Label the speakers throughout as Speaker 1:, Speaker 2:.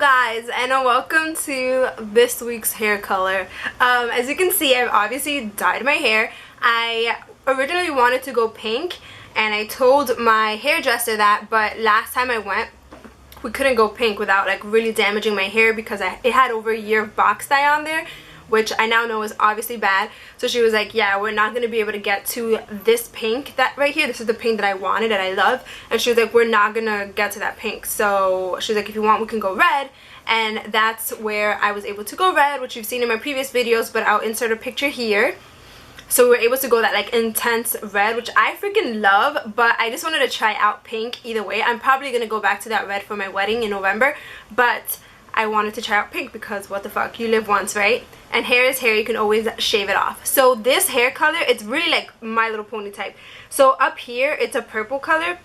Speaker 1: guys, and welcome to this week's hair color. As you can see, I've obviously dyed my hair. I originally wanted to go pink, and I told my hairdresser that, but last time I went, we couldn't go pink without like really damaging my hair because it had over a year of box dye on there, which I now know is obviously bad. So she was like, yeah, we're not going to be able to get to this pink that right here. This is the pink that I wanted and I love. And she was like, we're not going to get to that pink. So she was like, if you want, we can go red. And that's where I was able to go red, which you've seen in my previous videos, but I'll insert a picture here. So we were able to go that like intense red, which I freaking love, but I just wanted to try out pink either way. I'm probably going to go back to that red for my wedding in November, but I wanted to try out pink because what the fuck, you live once, right? And hair is hair, you can always shave it off. So this hair color, it's really like My Little Pony type. So up here, it's a purple color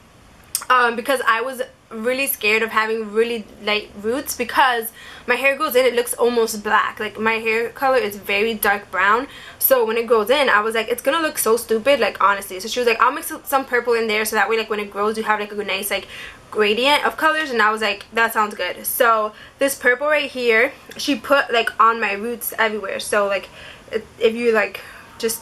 Speaker 1: because I was really scared of having really light roots because my hair goes in, it looks almost black. Like my hair color is very dark brown, so when it goes in, I was like, it's gonna look so stupid, like honestly. So she was like, I'll mix some purple in there so that way like when it grows you have like a nice like gradient of colors. And I was like, that sounds good. So this purple right here, she put like on my roots everywhere. So like if you like just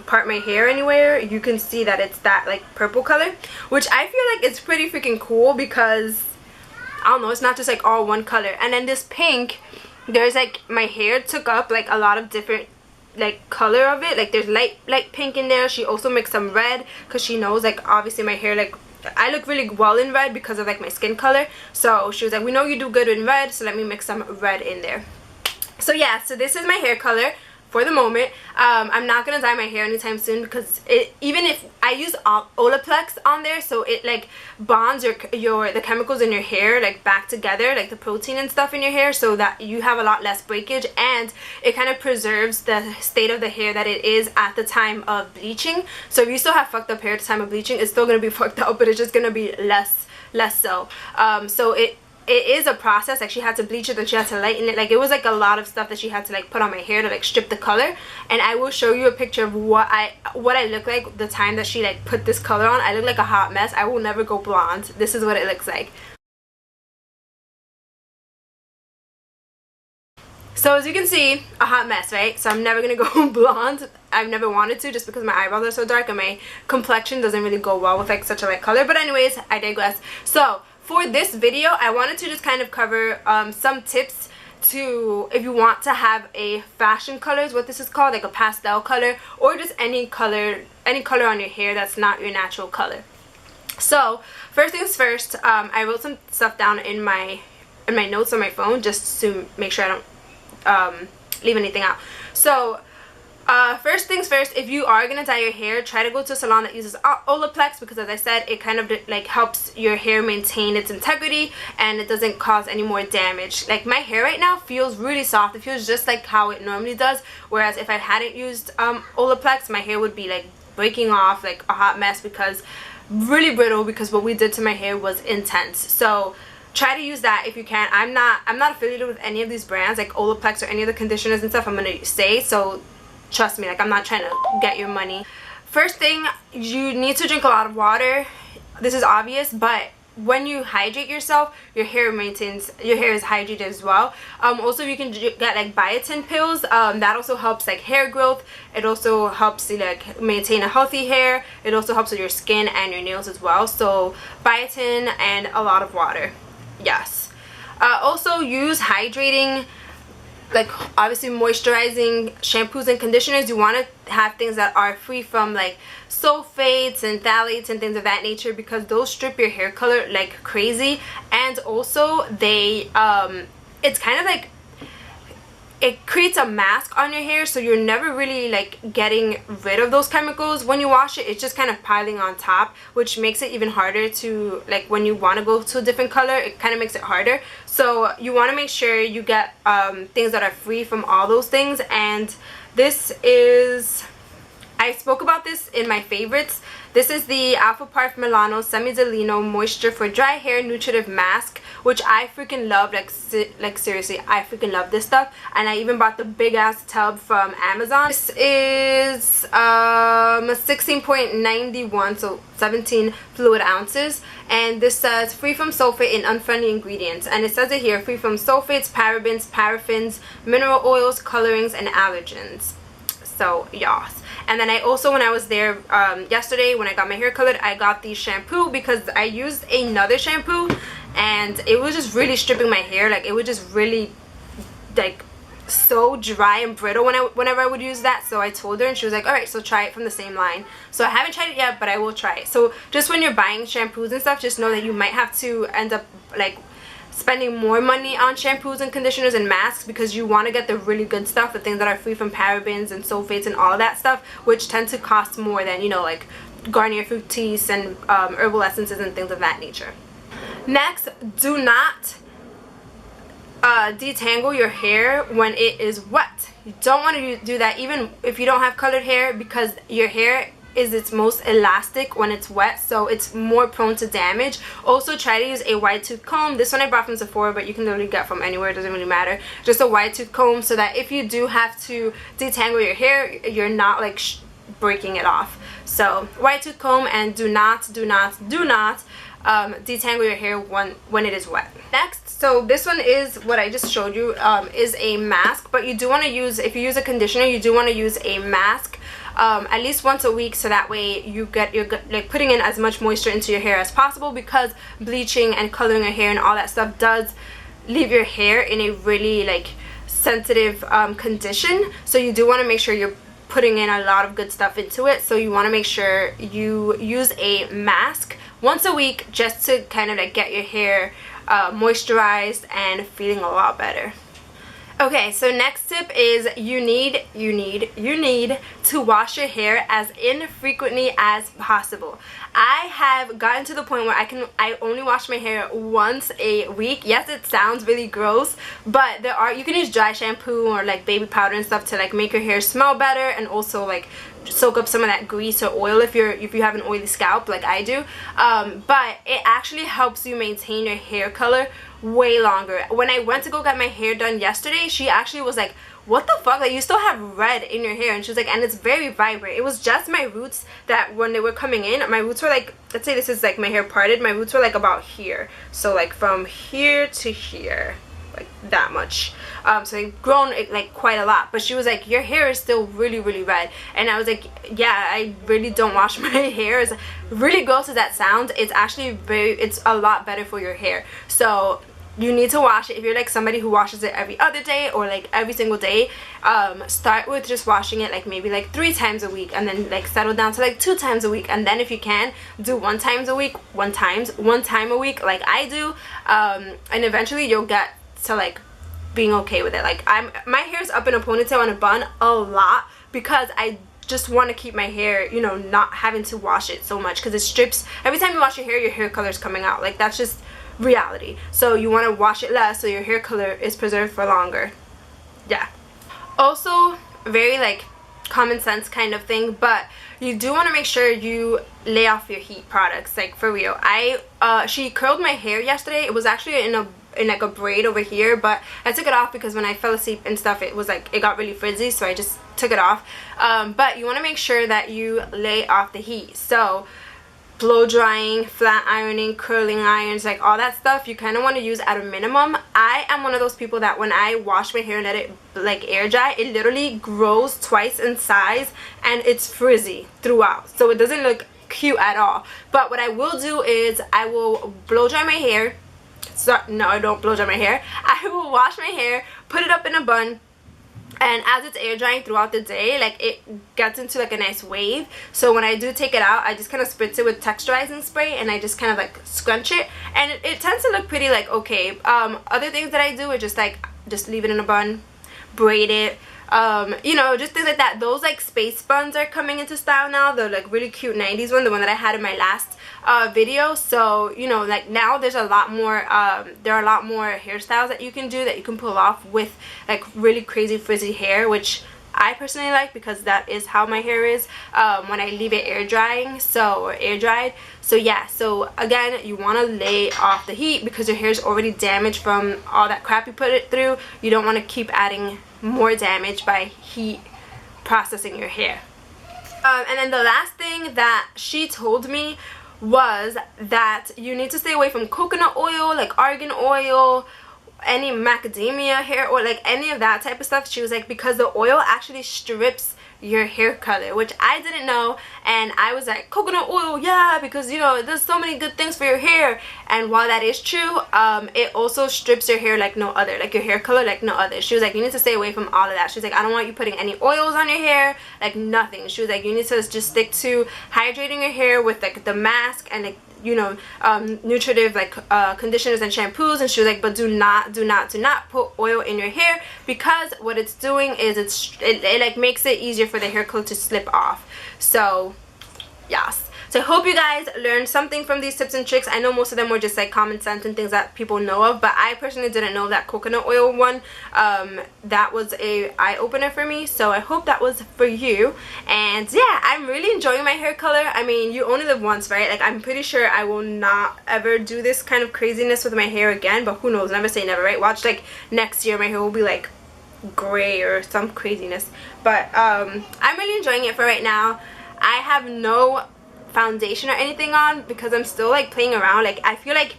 Speaker 1: part my hair anywhere, you can see that it's that like purple color, which I feel like it's pretty freaking cool because I don't know, it's not just like all one color. And then this pink, there's like my hair took up like a lot of different like color of it. Like there's light pink in there. She also mixed some red because she knows like obviously my hair, like I look really well in red because of like my skin color. So she was like, we know you do good in red, so let me mix some red in there. So yeah, so this is my hair color for the moment. I'm not gonna dye my hair anytime soon because even if I use Olaplex on there, so it like bonds the chemicals in your hair like back together, like the protein and stuff in your hair, so that you have a lot less breakage, and it kind of preserves the state of the hair that it is at the time of bleaching. So if you still have fucked up hair at the time of bleaching, it's still gonna be fucked up, but it's just gonna be less so. So it is a process. Like she had to bleach it, then she had to lighten it. Like it was like a lot of stuff that she had to like put on my hair to like strip the color. And I will show you a picture of what I look like the time that she like put this color on. I look like a hot mess. I will never go blonde. This is what it looks like. So as you can see, a hot mess, right? So I'm never gonna go blonde. I've never wanted to, just because my eyebrows are so dark and my complexion doesn't really go well with like such a light color. But anyways, I digress. So for this video, I wanted to just kind of cover some tips to, if you want to have a fashion color is what this is called, like a pastel color, or just any color on your hair that's not your natural color. So first things first, I wrote some stuff down in my notes on my phone just to make sure I don't leave anything out. So first things first, if you are gonna dye your hair, try to go to a salon that uses Olaplex, because as I said, it kind of like helps your hair maintain its integrity and it doesn't cause any more damage. Like my hair right now feels really soft. It feels just like how it normally does, whereas if I hadn't used Olaplex, my hair would be like breaking off, like a hot mess, because really brittle, because what we did to my hair was intense. So try to use that if you can. I'm not affiliated with any of these brands like Olaplex or any of the conditioners and stuff I'm gonna say, so trust me, like I'm not trying to get your money. First thing, you need to drink a lot of water. This is obvious, but when you hydrate yourself, your hair is hydrated as well. Also, you can get like biotin pills. That also helps like hair growth. It also helps you like maintain a healthy hair. It also helps with your skin and your nails as well. So biotin and a lot of water. Yes. Also use hydrating, like obviously moisturizing shampoos and conditioners. You want to have things that are free from like sulfates and phthalates and things of that nature, because those strip your hair color like crazy. And also they it's kind of like it creates a mask on your hair, so you're never really like getting rid of those chemicals. When you wash it, it's just kind of piling on top, which makes it even harder to, like when you want to go to a different color, it kind of makes it harder. So you want to make sure you get things that are free from all those things. And this is, I spoke about this in my favorites. This is the Alfaparf Milano SemiD'lino Moisture for Dry Hair Nutritive Mask, which I freaking love. Like seriously, I freaking love this stuff. And I even bought the big ass tub from Amazon. This is 16.91, so 17 fluid ounces. And this says free from sulfate and unfriendly ingredients. And it says it here, free from sulfates, parabens, paraffins, mineral oils, colorings, and allergens. So yes. And then I also, when I was there yesterday when I got my hair colored, I got the shampoo because I used another shampoo and it was just really stripping my hair. Like, it was just really like so dry and brittle whenever I would use that. So I told her and she was like, alright, so try it from the same line. So I haven't tried it yet, but I will try it. So just when you're buying shampoos and stuff, just know that you might have to end up like spending more money on shampoos and conditioners and masks because you want to get the really good stuff, the things that are free from parabens and sulfates and all of that stuff, which tend to cost more than, you know, like Garnier Fructis and herbal essences and things of that nature. Next, do not detangle your hair when it is wet. You don't want to do that even if you don't have colored hair, because your hair is its most elastic when it's wet, so it's more prone to damage. Also, try to use a wide tooth comb. This one I bought from Sephora, but you can literally get from anywhere, it doesn't really matter. Just a wide tooth comb, so that if you do have to detangle your hair, you're not like breaking it off. So wide tooth comb, and do not detangle your hair when it is wet. Next, so this one is what I just showed you, is a mask, but you do want to use, if you use a conditioner, you do want to use a mask at least once a week, so that way you're like putting in as much moisture into your hair as possible, because bleaching and coloring your hair and all that stuff does leave your hair in a really like sensitive condition. So you do want to make sure you're putting in a lot of good stuff into it. So you want to make sure you use a mask once a week, just to kind of like get your hair moisturized and feeling a lot better. Okay, so next tip is you need to wash your hair as infrequently as possible. I have gotten to the point where I only wash my hair once a week. Yes, it sounds really gross, but you can use dry shampoo or like baby powder and stuff to like make your hair smell better, and also like soak up some of that grease or oil if you have an oily scalp like I do. But it actually helps you maintain your hair color way longer. When I went to go get my hair done yesterday, she actually was like, what the fuck, like you still have red in your hair, and she was like, and it's very vibrant. It was just my roots that when they were coming in, my roots were like, let's say this is like my hair parted, my roots were like about here, so like from here to here, like that much. So they've grown like quite a lot. But she was like, your hair is still really red. And I was like, yeah, I really don't wash my hair. It's really gross as that sounds. It's actually it's a lot better for your hair. So you need to wash it. If you're like somebody who washes it every other day or like every single day, start with just washing it like maybe like 3 times a week, and then like settle down to like 2 times a week, and then if you can do 1 time a week, 1 time a week like I do, and eventually you'll get to like being okay with it. Like my hair's up in a ponytail and a bun a lot because I just want to keep my hair, you know, not having to wash it so much, because it strips. Every time you wash your hair color's coming out. Like that's just reality. So you want to wash it less so your hair color is preserved for longer. Yeah. Also, very like common sense kind of thing, but you do want to make sure you lay off your heat products, like for real. She curled my hair yesterday. It was actually in like a braid over here, but I took it off because when I fell asleep and stuff, it was like, it got really frizzy, so I just took it off. But you want to make sure that you lay off the heat. So blow drying, flat ironing, curling irons, like all that stuff, you kind of want to use at a minimum. I am one of those people that when I wash my hair and let it like air dry, it literally grows twice in size and it's frizzy throughout, so it doesn't look cute at all. But what I will do is I will blow dry my hair. So no, I don't blow dry my hair. I will wash my hair, put it up in a bun, and as it's air drying throughout the day, like it gets into like a nice wave. So when I do take it out, I just kind of spritz it with texturizing spray, and I just kind of like scrunch it, and it tends to look pretty like okay. Other things that I do are just like leave it in a bun, braid it, you know, just things like that. Those like space buns are coming into style now. They're like really cute 90s one, the one that I had in my last video. So you know, like now there's a lot more there are a lot more hairstyles that you can do, that you can pull off with like really crazy frizzy hair, which I personally like, because that is how my hair is when I leave it air drying, so, or air dried. So yeah, so again, you want to lay off the heat because your hair is already damaged from all that crap you put it through. You don't want to keep adding more damage by heat processing your hair. And then the last thing that she told me was that you need to stay away from coconut oil, like argan oil, any macadamia hair, or like any of that type of stuff. She was like, because the oil actually strips your hair color, which I didn't know. And I was like, coconut oil, yeah, because you know there's so many good things for your hair. And while that is true, it also strips your hair like no other, like your hair color like no other. She was like, you need to stay away from all of that. She was like, I don't want you putting any oils on your hair, like nothing. She was like, you need to just stick to hydrating your hair with like the mask and like, you know, nutritive like conditioners and shampoos. And she was like, but do not put oil in your hair, because what it's doing is it like makes it easier for the hair color to slip off. So yes, so I hope you guys learned something from these tips and tricks. I know most of them were just like common sense and things that people know of, but I personally didn't know that coconut oil one. That was a eye-opener for me, so I hope that was for you. And yeah, I'm really enjoying my hair color. I mean, you only live once, right? Like, I'm pretty sure I will not ever do this kind of craziness with my hair again, but who knows, never say never, right? Watch, like next year my hair will be like gray or some craziness. But I'm really enjoying it for right now. I have no foundation or anything on because I'm still like playing around. Like, I feel like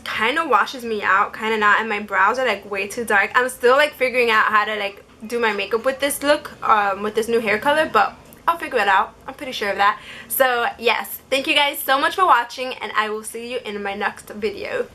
Speaker 1: kind of washes me out, kind of not, and my brows are like way too dark. I'm still like figuring out how to like do my makeup with this look, with this new hair color, but I'll figure it out. I'm pretty sure of that. So yes, thank you guys so much for watching, and I will see you in my next video.